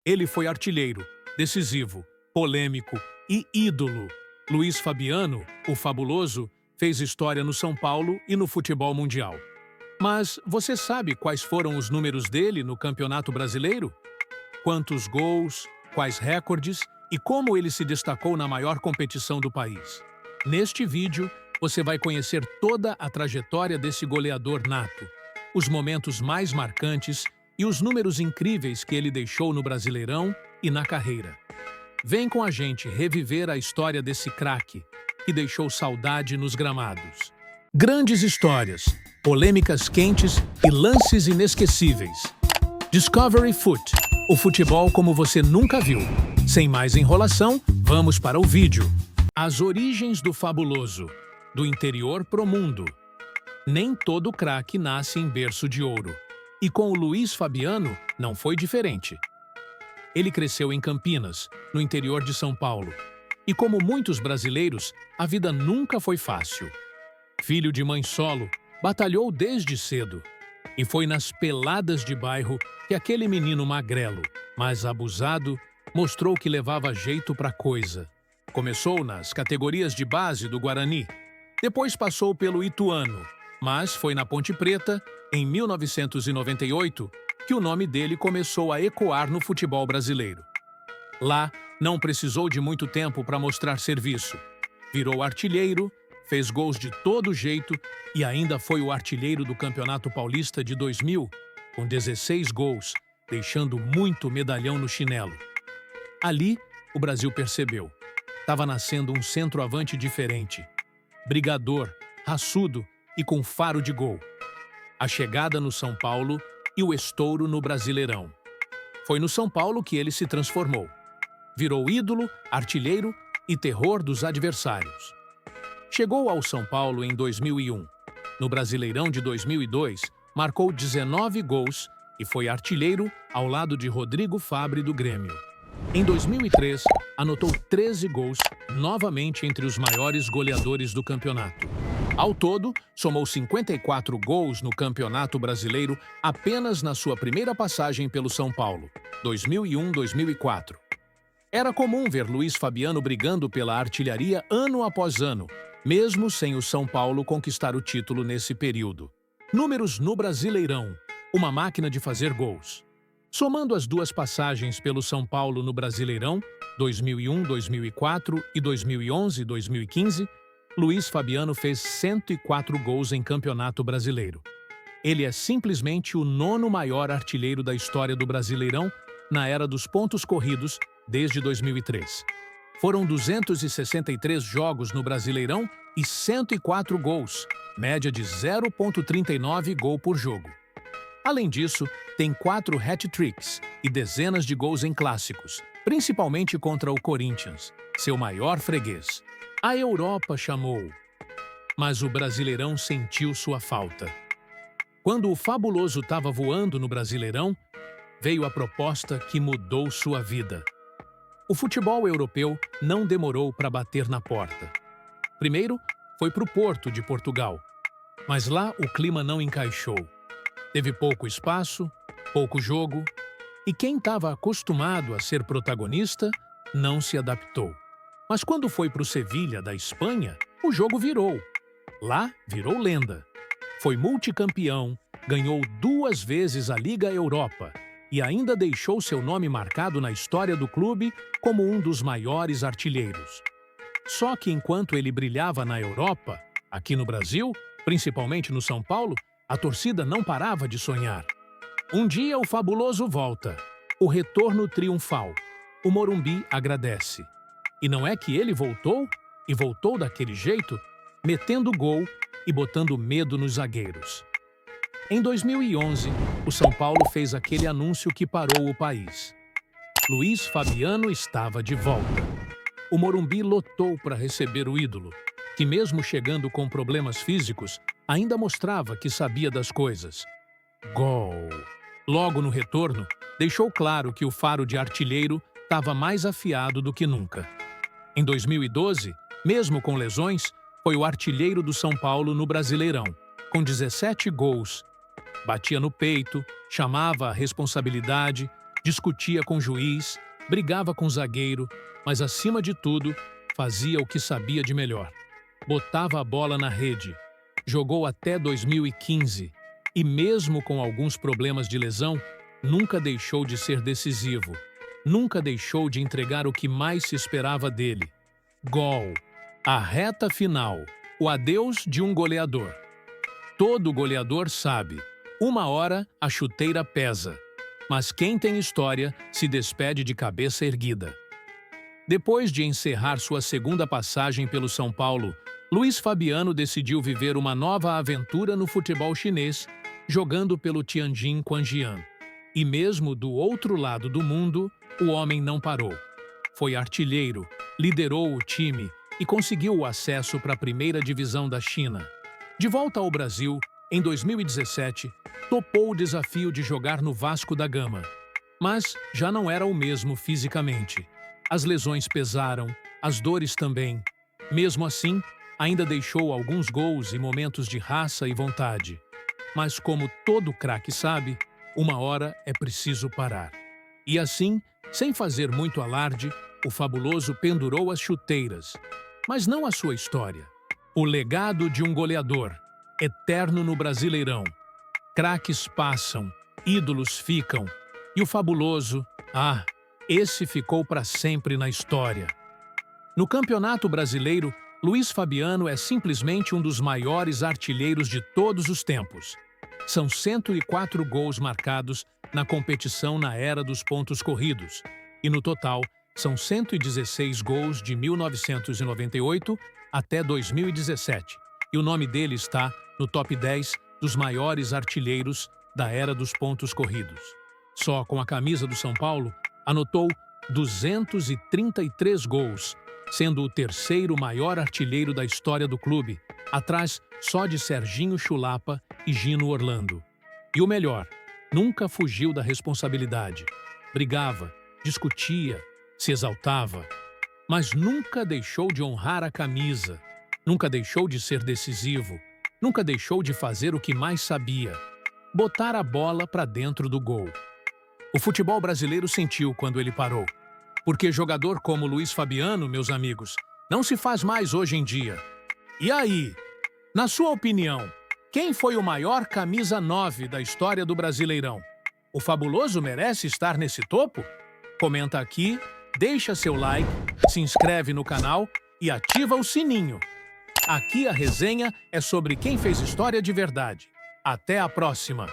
Ele foi artilheiro, decisivo, polêmico e ídolo. Luiz Fabiano, o fabuloso, fez história no São Paulo e no futebol mundial. Mas você sabe quais foram os números dele no Campeonato Brasileiro? Quantos gols, quais recordes e como ele se destacou na maior competição do país? Neste vídeo, você vai conhecer toda a trajetória desse goleador nato, os momentos mais marcantes e os números incríveis que ele deixou no Brasileirão e na carreira. Vem com a gente reviver a história desse craque, que deixou saudade nos gramados. Grandes histórias, polêmicas quentes e lances inesquecíveis. Discovery Foot, o futebol como você nunca viu. Sem mais enrolação, vamos para o vídeo. As origens do fabuloso, do interior pro mundo. Nem todo craque nasce em berço de ouro. E com o Luiz Fabiano não foi diferente. Ele cresceu em Campinas, no interior de São Paulo. E como muitos brasileiros, a vida nunca foi fácil. Filho de mãe solo, batalhou desde cedo. E foi nas peladas de bairro que aquele menino magrelo, mas abusado, mostrou que levava jeito pra coisa. Começou nas categorias de base do Guarani. Depois passou pelo Ituano, mas foi na Ponte Preta, em 1998, que o nome dele começou a ecoar no futebol brasileiro. Lá, não precisou de muito tempo para mostrar serviço. Virou artilheiro, fez gols de todo jeito e ainda foi o artilheiro do Campeonato Paulista de 2000, com 16 gols, deixando muito medalhão no chinelo. Ali, o Brasil percebeu. Estava nascendo um centroavante diferente. Brigador, raçudo e com faro de gol. A chegada no São Paulo e o estouro no Brasileirão. Foi no São Paulo que ele se transformou. Virou ídolo, artilheiro e terror dos adversários. Chegou ao São Paulo em 2001. No Brasileirão de 2002, marcou 19 gols e foi artilheiro ao lado de Rodrigo Fabre do Grêmio. Em 2003, anotou 13 gols, novamente entre os maiores goleadores do campeonato. Ao todo, somou 54 gols no Campeonato Brasileiro apenas na sua primeira passagem pelo São Paulo, 2001-2004. Era comum ver Luiz Fabiano brigando pela artilharia ano após ano, mesmo sem o São Paulo conquistar o título nesse período. Números no Brasileirão, uma máquina de fazer gols. Somando as duas passagens pelo São Paulo no Brasileirão, 2001, 2004 e 2011, 2015, Luiz Fabiano fez 104 gols em Campeonato Brasileiro. Ele é simplesmente o 9º maior artilheiro da história do Brasileirão na era dos pontos corridos desde 2003. Foram 263 jogos no Brasileirão e 104 gols, média de 0,39 gol por jogo. Além disso, tem 4 hat-tricks e dezenas de gols em clássicos, principalmente contra o Corinthians, seu maior freguês. A Europa chamou, mas o Brasileirão sentiu sua falta. Quando o fabuloso estava voando no Brasileirão, veio a proposta que mudou sua vida. O futebol europeu não demorou para bater na porta. Primeiro, foi para o Porto de Portugal, mas lá o clima não encaixou. Teve pouco espaço, pouco jogo, e quem estava acostumado a ser protagonista não se adaptou. Mas quando foi para o Sevilha, da Espanha, o jogo virou. Lá, virou lenda. Foi multicampeão, ganhou 2 vezes a Liga Europa e ainda deixou seu nome marcado na história do clube como um dos maiores artilheiros. Só que enquanto ele brilhava na Europa, aqui no Brasil, principalmente no São Paulo, a torcida não parava de sonhar. Um dia o fabuloso volta. O retorno triunfal. O Morumbi agradece. E não é que ele voltou, e voltou daquele jeito, metendo gol e botando medo nos zagueiros. Em 2011, o São Paulo fez aquele anúncio que parou o país. Luiz Fabiano estava de volta. O Morumbi lotou para receber o ídolo, que mesmo chegando com problemas físicos, ainda mostrava que sabia das coisas. Gol! Logo no retorno, deixou claro que o faro de artilheiro estava mais afiado do que nunca. Em 2012, mesmo com lesões, foi o artilheiro do São Paulo no Brasileirão, com 17 gols. Batia no peito, chamava a responsabilidade, discutia com o juiz, brigava com o zagueiro, mas acima de tudo, fazia o que sabia de melhor. Botava a bola na rede. Jogou até 2015 e mesmo com alguns problemas de lesão, nunca deixou de ser decisivo. Nunca deixou de entregar o que mais se esperava dele. Gol. A reta final. O adeus de um goleador. Todo goleador sabe. Uma hora a chuteira pesa. Mas quem tem história se despede de cabeça erguida. Depois de encerrar sua segunda passagem pelo São Paulo, Luís Fabiano decidiu viver uma nova aventura no futebol chinês, jogando pelo Tianjin Quanjian. E mesmo do outro lado do mundo, o homem não parou. Foi artilheiro, liderou o time e conseguiu o acesso para a primeira divisão da China. De volta ao Brasil, em 2017, topou o desafio de jogar no Vasco da Gama. Mas já não era o mesmo fisicamente. As lesões pesaram, as dores também. Mesmo assim, ainda deixou alguns gols e momentos de raça e vontade. Mas como todo craque sabe, uma hora é preciso parar. E assim, sem fazer muito alarde, o fabuloso pendurou as chuteiras. Mas não a sua história. O legado de um goleador, eterno no Brasileirão. Craques passam, ídolos ficam. E o fabuloso, esse ficou para sempre na história. No Campeonato Brasileiro, Luís Fabiano é simplesmente um dos maiores artilheiros de todos os tempos. São 104 gols marcados na competição na era dos pontos corridos. E no total, são 116 gols de 1998 até 2017. E o nome dele está no top 10 dos maiores artilheiros da era dos pontos corridos. Só com a camisa do São Paulo, anotou 233 gols, sendo o terceiro maior artilheiro da história do clube, atrás só de Serginho Chulapa e Gino Orlando. E o melhor, nunca fugiu da responsabilidade. Brigava, discutia, se exaltava, mas nunca deixou de honrar a camisa, nunca deixou de ser decisivo, nunca deixou de fazer o que mais sabia, botar a bola para dentro do gol. O futebol brasileiro sentiu quando ele parou, porque jogador como Luís Fabiano, meus amigos, não se faz mais hoje em dia. E aí, na sua opinião, quem foi o maior camisa 9 da história do Brasileirão? O fabuloso merece estar nesse topo? Comenta aqui, deixa seu like, se inscreve no canal e ativa o sininho. Aqui a resenha é sobre quem fez história de verdade. Até a próxima!